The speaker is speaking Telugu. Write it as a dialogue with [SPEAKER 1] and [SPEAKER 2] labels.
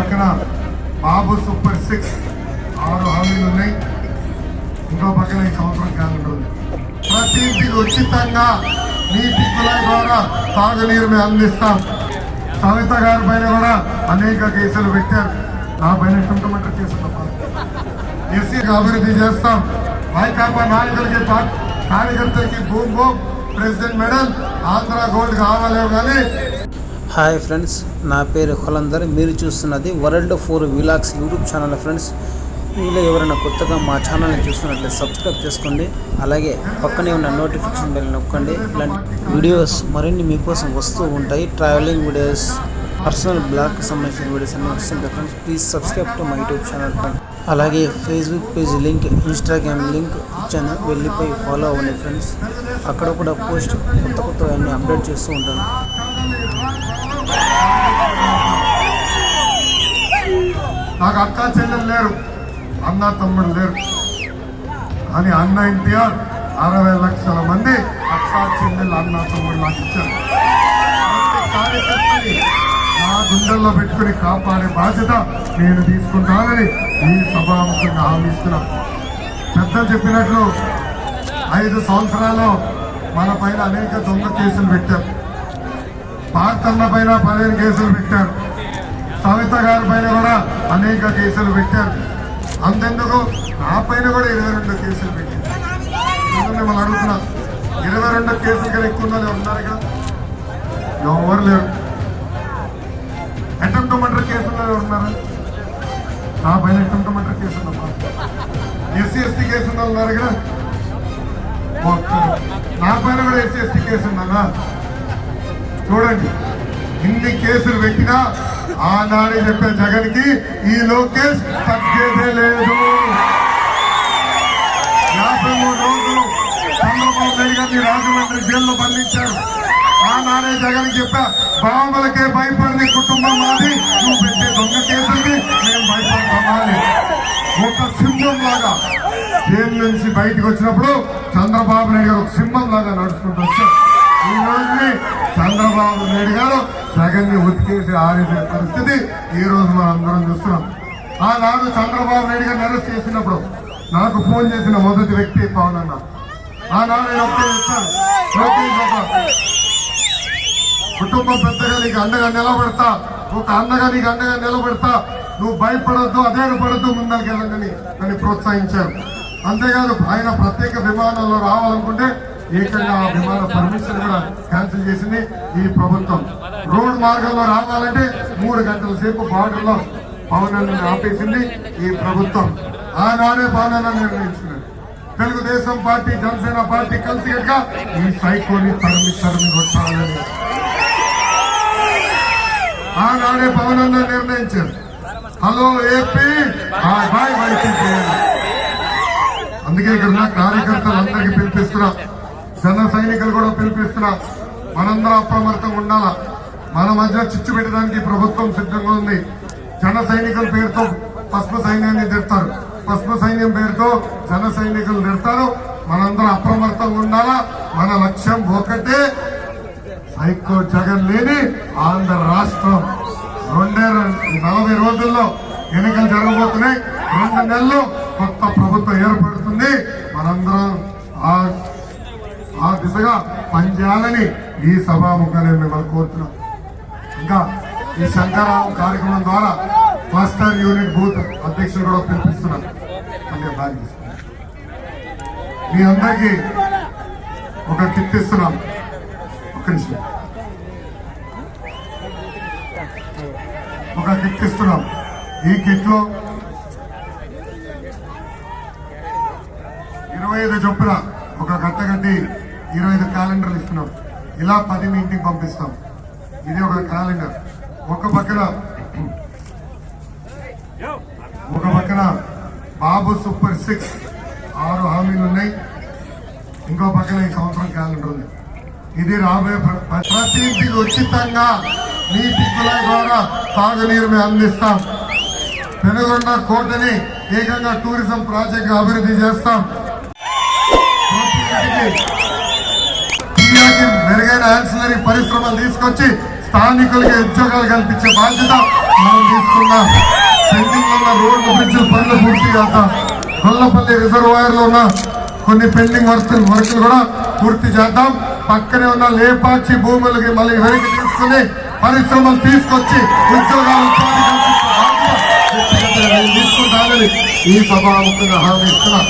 [SPEAKER 1] పక్కన బాబు సూపర్ 6 6 హామీలు ఉన్నాయి. ఇంకో పక్కన ఈ సంవత్సరం క్యాలెండర్ ఉంది. ప్రతి ఇంటికి ఉచితంగా నీటి కుళాయి ద్వారా తాగునీరు మేము అందిస్తాం. సవిత గారి పైన కూడా అనేక కేసులు పెట్టారు. నా పైన కుంటమంట కేసులు ఎస్సీకి అభివృద్ధి చేస్తాం. వైకాపా నాయకులకి కార్యకర్తలకి boom boom president medal Andhra gold కావాలే కానీ.
[SPEAKER 2] హాయ్ ఫ్రెండ్స్, నా పేరు కొలందర్. మీరు చూస్తున్నది world 4 vlogs YouTube channel. Friends, మీలో ఎవరైనా కొత్తగా మా ఛానల్ని చూస్తున్నట్లయితే సబ్స్క్రైబ్ చేసుకోండి. అలాగే పక్కనే ఉన్న నోటిఫికేషన్ బెల్ నొక్కండి. ఇలాంటి వీడియోస్ మరిన్ని మీకోసం వస్తూ ఉంటాయి. ట్రావెలింగ్ వీడియోస్, పర్సనల్ బ్లాగ్కి సంబంధించిన వీడియోస్ అన్నీ వస్తుంటాయి. Friends, please subscribe to my YouTube channel. అలాగే Facebook page link, Instagram link ఇచ్చాను, వెళ్ళిపోయి ఫాలో అవ్వండి ఫ్రెండ్స్. అక్కడ కూడా పోస్ట్ కొత్త అన్నీ అప్డేట్ చేస్తూ ఉంటాను.
[SPEAKER 1] నాకు అక్క చెల్లెలు లేరు, అన్న తమ్ముడు లేరు, కానీ అన్న ఎన్టీఆర్ 60 లక్షల మంది అక్క చెల్లెలు అన్న తమ్ముడు నాకు ఇచ్చారు. కార్యకర్తని నా గుండెల్లో పెట్టుకుని కాపాడే బాధ్యత నేను తీసుకుంటానని ఈ సభాముఖంగా హామీ ఇస్తున్నా. పెద్దలు చెప్పినట్లు 5 సంవత్సరాల్లో మన పైన అనేక దొంగ కేసులు పెట్టారు. పార్తన్న పైన 15 కేసులు పెట్టారు. సవిత గారి పైన కూడా అనేక కేసులు పెట్టారు. అంతెందుకు నా పైన కూడా 22 కేసులు పెట్టారు. మనం అడుగుతున్నా, 22 కేసులు కదా ఎక్కువ ఉన్నారు కదా? ఎవరు లేరు. అటెంప్ట్ మర్డర్ కేసుల్లో ఉన్నారు. నా పైన అటెంప్ట్ మర్డర్ కేసు ఉందమ్మా. ఎస్సీ ఎస్టీ కేసు ఉన్నారు కదా, నా పైన కూడా ఎస్సీ ఎస్టీ కేసు ఉందా? చూడండి, ఇన్ని కేసులు పెట్టినా ఆనాడే చెప్పే జగన్ కి ఈ లోకేష్ తగ్గేదే లేదు. 53 రోజులు చంద్రబాబు నాయుడు గారిని రాజమండ్రి జైల్లో బంధించారు. ఆనాడే జగన్ చెప్పా, బాంబులకే భయపడిన కుటుంబం మాది, నువ్వు పెట్టే దొంగ కేసులకి మేము భయపడతామని. ఒక సింహం లాగా జైలు నుంచి బయటకు వచ్చినప్పుడు చంద్రబాబు నాయుడు గారు ఒక సింహం లాగా నడుచుకుంటూ వచ్చారు. ఈ రోజుని చంద్రబాబు నాయుడు గారు జగన్ ని ఉతికేసి ఆరేసే పరిస్థితి ఈ రోజు మనం అందరం చూస్తున్నాం. ఆనాడు చంద్రబాబు నాయుడు గారిని అరెస్ట్ చేసినప్పుడు నాకు ఫోన్ చేసిన మొదటి వ్యక్తి పవన్ అన్న. ఆనాడు నేను ఒకటే ఇచ్చాను, కుటుంబం పెద్దగా నీకు అండగా నిలబెడతా, ఒక అన్నగా నీకు అండగా నిలబెడతా, నువ్వు భయపడద్దు, అధైర్యపడద్దు, ముందరికి వెళ్ళండి అని ప్రోత్సహించారు. అంతేకాదు ఆయన ప్రత్యేక విమానంలో రావాలనుకుంటే ఏకంగా ఆ విమాన పర్మిషన్ కూడా క్యాన్సిల్ చేసింది ఈ ప్రభుత్వం. రోడ్ మార్గంలో రావాలంటే 3 గంటల సేపు బార్డర్లో పవన్ ఆపేసింది ఈ ప్రభుత్వం. ఆనాడే పవన్ నిర్ణయించుకున్నాడు. తెలుగుదేశం పార్టీ, జనసేన పార్టీ కలిసి కనుక ఈ సైకోని తరిమి కొట్టాలని ఆనాడే పవన్ నిర్ణయించారు. Hello AP, bye YCP. అందుకే ఇక్కడ ఉన్న కార్యకర్తలందరికీ పిలిపిస్తున్నా, జన సైనికులు కూడా పిలిపిస్తున్నా, మనందరం అప్రమత్తంగా ఉండాలా. మన మధ్య చిచ్చు పెట్టడానికి ప్రభుత్వం సిద్ధంగా ఉంది. జన సైనికుల పేరుతో పసుపు సైన్యాన్ని తిడతారు, పసుపు సైన్యం పేరుతో జన సైనికులు తిడతారు. మనందరం అప్రమత్తంగా ఉండాలా. మన లక్ష్యం ఒకటే, సైకో జగన్ లేని ఆంధ్ర రాష్ట్రం. 40 రోజుల్లో ఎన్నికలు జరగబోతున్నాయి. 2 నెలల్లో కొత్త ప్రభుత్వం ఏర్పడుతుంది. మనందరం ఆ దిశగా పనిచేయాలని ఈ సభాముఖంగా మిమ్మల్ని కోరుతున్నాం. ఇంకా ఈ శంకరావు కార్యక్రమం ద్వారా క్లస్టర్ యూనిట్ బూత్ అధ్యక్షులు కూడా పిలిపిస్తున్నాం. అంటే మీ అందరికీ ఒక కిట్ ఇస్తున్నాం. ఒక కిట్ ఇస్తున్నాం. ఈ కిట్ లో 25 చొప్పున ఒక గట్ట కట్టి 25 క్యాలెండర్లు ఇస్తున్నాం. ఇలా 10 ఇంటికి పంపిస్తాం. ఇది ఒక క్యాలెండర్. ఒక పక్కన బాబు సూపర్ 6 6 హామీలు ఉన్నాయి. ఇంకో పక్కన ఈ సంవత్సరం క్యాలెండర్ ఉంది. ఇది రాబోయే ప్రతి ఇంటికి ఉచితంగా నీటి కుళాయి ద్వారా తాగునీరు మేము అందిస్తాం. పెనుగొండ కోటని ఏకంగా టూరిజం ప్రాజెక్ట్ అభివృద్ధి చేస్తాం. ప్రతి ఇంటికి మెరుగైన యాన్సిలరీ పరిశ్రమలు తీసుకొచ్చి స్థానికులకి ఉద్యోగాలు కల్పించే బాధ్యత మనం తీసుకున్నాం. పెండింగ్ ఉన్న రోడ్లు బ్రిడ్జ్ పనులు పూర్తి చేద్దాం. గొల్లపల్లి రిజర్వాయర్ లో ఉన్న కొన్ని పెండింగ్ వర్కులు కూడా పూర్తి చేద్దాం. పక్కనే ఉన్న లేపాక్షి భూములకి మళ్ళీ వెనక్కి తీసుకుని పరిశ్రమలు తీసుకొచ్చి ఉద్యోగాలు తీసుకుంటానని ఈ సభాముఖంగా హామీ ఇస్తున్నా.